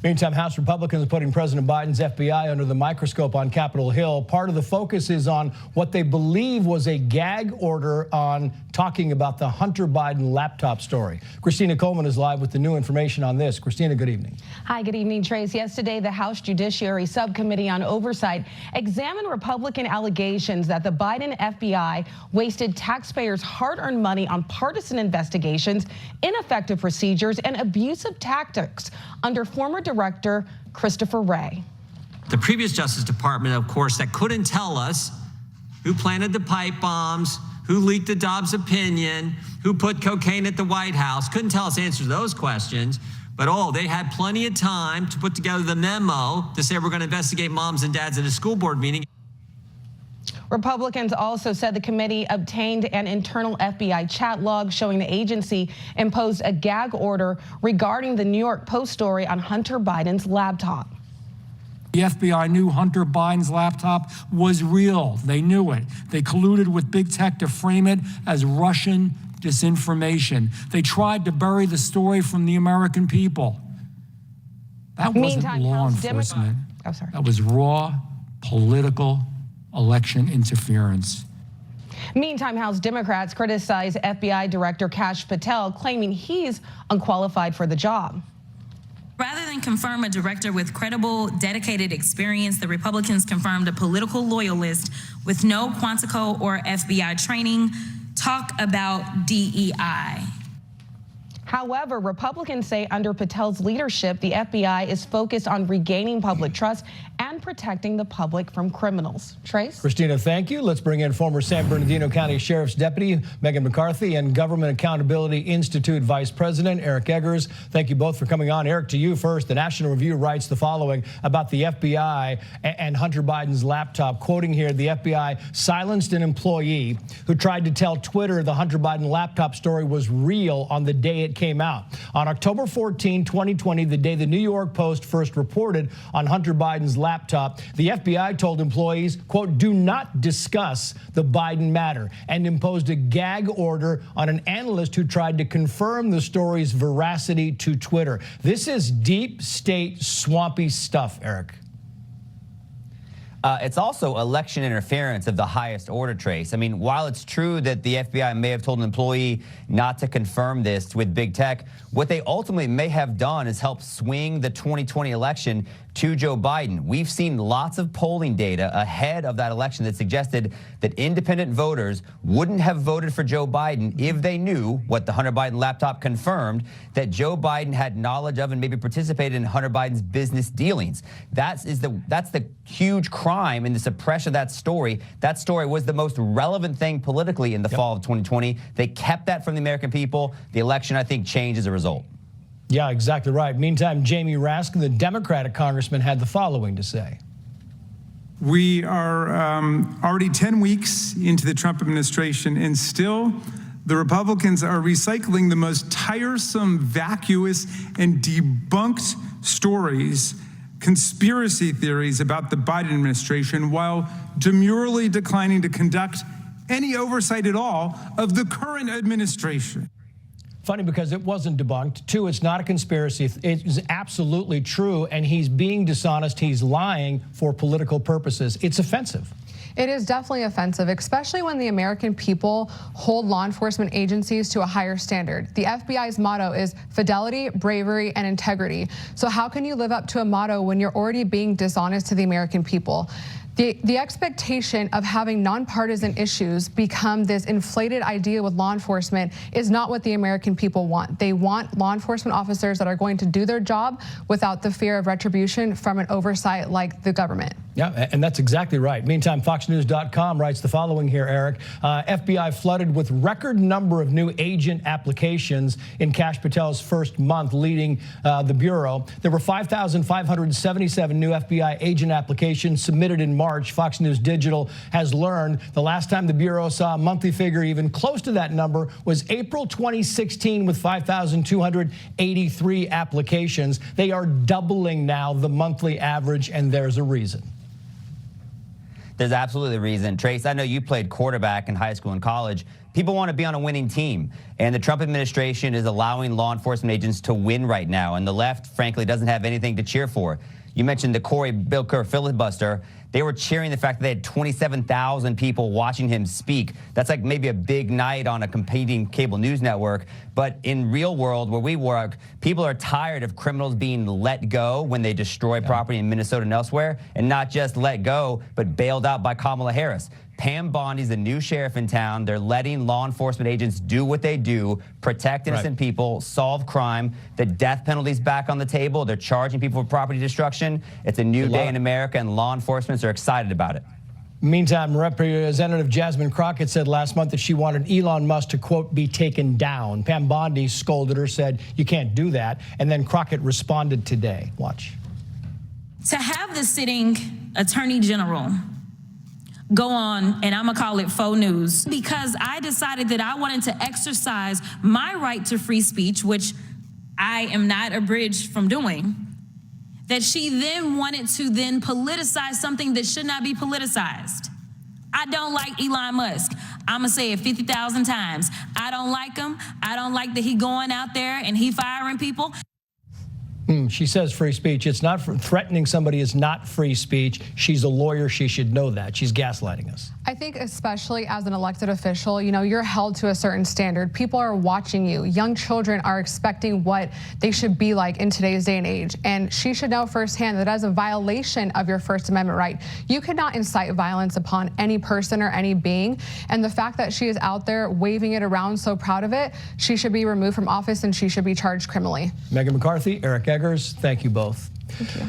Meantime, House Republicans are putting President Biden's FBI under the microscope on Capitol Hill. Part of the focus is on what they believe was a gag order on talking about the Hunter Biden laptop story. Christina Coleman is live with the new information on this. Christina, good evening. Hi, good evening, Trace. Yesterday, the House Judiciary Subcommittee on Oversight examined Republican allegations that the Biden FBI wasted taxpayers' hard-earned money on partisan investigations, ineffective procedures, and abusive tactics under former Director Christopher Wray. The previous Justice Department, of course, that couldn't tell us who planted the pipe bombs, who leaked the Dobbs opinion, who put cocaine at the White House, couldn't tell us answers to those questions. But they had plenty of time to put together the memo to say we're going to investigate moms and dads at a school board meeting. Republicans also said the committee obtained an internal FBI chat log showing the agency imposed a gag order regarding the New York Post story on Hunter Biden's laptop. The FBI knew Hunter Biden's laptop was real. They knew it. They colluded with big tech to frame it as Russian disinformation. They tried to bury the story from the American people. That wasn't law enforcement. That was raw political election interference. Meantime, House Democrats criticize FBI Director Kash Patel, claiming he's unqualified for the job. Rather than confirm a director with credible, dedicated experience, the Republicans confirmed a political loyalist with no Quantico or FBI training. Talk about DEI. However, Republicans say under Patel's leadership, the FBI is focused on regaining public trust and protecting the public from criminals. Trace? Christina, thank you. Let's bring in former San Bernardino County Sheriff's Deputy Megan McCarthy and Government Accountability Institute Vice President Eric Eggers. Thank you both for coming on. Eric, to you first. The National Review writes the following about the FBI and Hunter Biden's laptop. Quoting here, the FBI silenced an employee who tried to tell Twitter the Hunter Biden laptop story was real on the day it came out. On October 14, 2020, the day the New York Post first reported on Hunter Biden's laptop, the FBI told employees, quote, do not discuss the Biden matter, and imposed a gag order on an analyst who tried to confirm the story's veracity to Twitter. This is deep state swampy stuff, Eric. It's also election interference of the highest order, Trace. I mean, while it's true that the FBI may have told an employee not to confirm this with big tech, what they ultimately may have done is help swing the 2020 election to Joe Biden. We've seen lots of polling data ahead of that election that suggested that independent voters wouldn't have voted for Joe Biden if they knew what the Hunter Biden laptop confirmed, that Joe Biden had knowledge of and maybe participated in Hunter Biden's business dealings. That's the huge crime in the suppression of that story. That story was the most relevant thing politically in the fall of 2020. They kept that from the American people. The election, I think, changed as a result. Yeah, exactly right. Meantime, Jamie Raskin, the Democratic congressman, had the following to say. We are already 10 weeks into the Trump administration, and still the Republicans are recycling the most tiresome, vacuous, and debunked stories, conspiracy theories about the Biden administration, while demurely declining to conduct any oversight at all of the current administration. Funny because it wasn't debunked. Two, it's not a conspiracy. It is absolutely true, and he's being dishonest. He's lying for political purposes. It's offensive. It is definitely offensive, especially when the American people hold law enforcement agencies to a higher standard. The FBI's motto is fidelity, bravery, and integrity. So how can you live up to a motto when you're already being dishonest to the American people? The expectation of having nonpartisan issues become this inflated idea with law enforcement is not what the American people want. They want law enforcement officers that are going to do their job without the fear of retribution from an oversight like the government. Yeah, and that's exactly right. Meantime, FoxNews.com writes the following here, Eric. FBI flooded with record number of new agent applications in Kash Patel's first month leading the Bureau. There were 5,577 new FBI agent applications submitted in March. Fox News Digital has learned the last time the Bureau saw a monthly figure even close to that number was April 2016 with 5,283 applications. They are doubling now the monthly average, and there's a reason. There's absolutely a reason. Trace, I know you played quarterback in high school and college. People want to be on a winning team, and the Trump administration is allowing law enforcement agents to win right now, and the left, frankly, doesn't have anything to cheer for. You mentioned the Cory Booker filibuster. They were cheering the fact that they had 27,000 people watching him speak. That's like maybe a big night on a competing cable news network. But in real world, where we work, people are tired of criminals being let go when they destroy property in Minnesota and elsewhere, and not just let go, but bailed out by Kamala Harris. Pam Bondi's the new sheriff in town. They're letting law enforcement agents do what they do, protect innocent people, solve crime. The death penalty's back on the table. They're charging people for property destruction. It's a new day in America, and law enforcement are excited about it. Meantime, Representative Jasmine Crockett said last month that she wanted Elon Musk to, quote, be taken down. Pam Bondi scolded her, said, you can't do that. And then Crockett responded today. Watch. To have the sitting attorney general go on, and I'm gonna call it faux news, because I decided that I wanted to exercise my right to free speech, which I am not abridged from doing, that she then wanted to then politicize something that should not be politicized. I don't like Elon Musk. I'm gonna say it 50,000 times. I don't like him. I don't like that he going out there and he firing people. She says free speech. It's not threatening somebody is not free speech. She's a lawyer. She should know that. She's gaslighting us. I think especially as an elected official, you know, you're held to a certain standard. People are watching you. Young children are expecting what they should be like in today's day and age. And she should know firsthand that as a violation of your First Amendment right, you cannot incite violence upon any person or any being. And the fact that she is out there waving it around so proud of it, she should be removed from office and she should be charged criminally. Megan McCarthy, Eric Eggers, thank you both. Thank you.